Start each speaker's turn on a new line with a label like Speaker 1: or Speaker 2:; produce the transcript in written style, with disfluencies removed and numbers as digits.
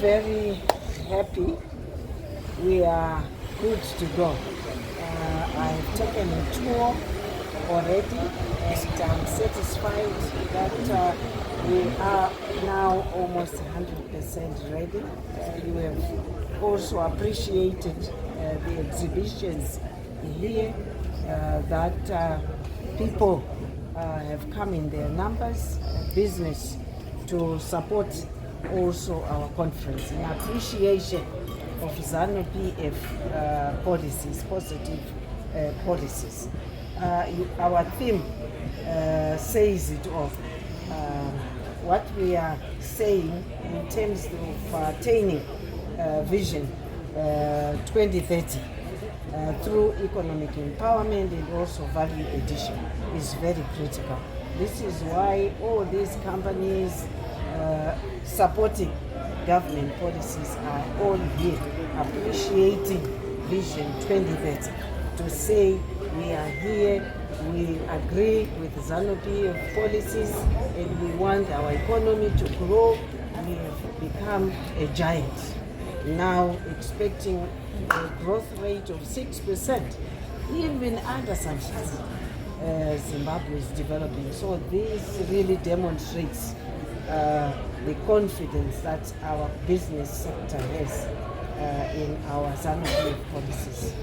Speaker 1: very happy. We are good to go. I've taken a tour already and I'm satisfied that we are now almost 100% ready. You have also appreciated the exhibitions here that people have come in their numbers, business to support also our conference in appreciation of ZANU PF policies, positive policies. Our theme says it all. What we are saying in terms of attaining Vision 2030 through economic empowerment and also value addition is very critical. This is why all these companies supporting government policies are all here appreciating Vision 2030 to say we are here, we agree with ZANU PF policies and we want our economy to grow. We have become a giant. Now expecting a growth rate of 6%, even under sanctions. Zimbabwe is developing. So this really demonstrates the confidence that our business sector has in our ZANU PF policies.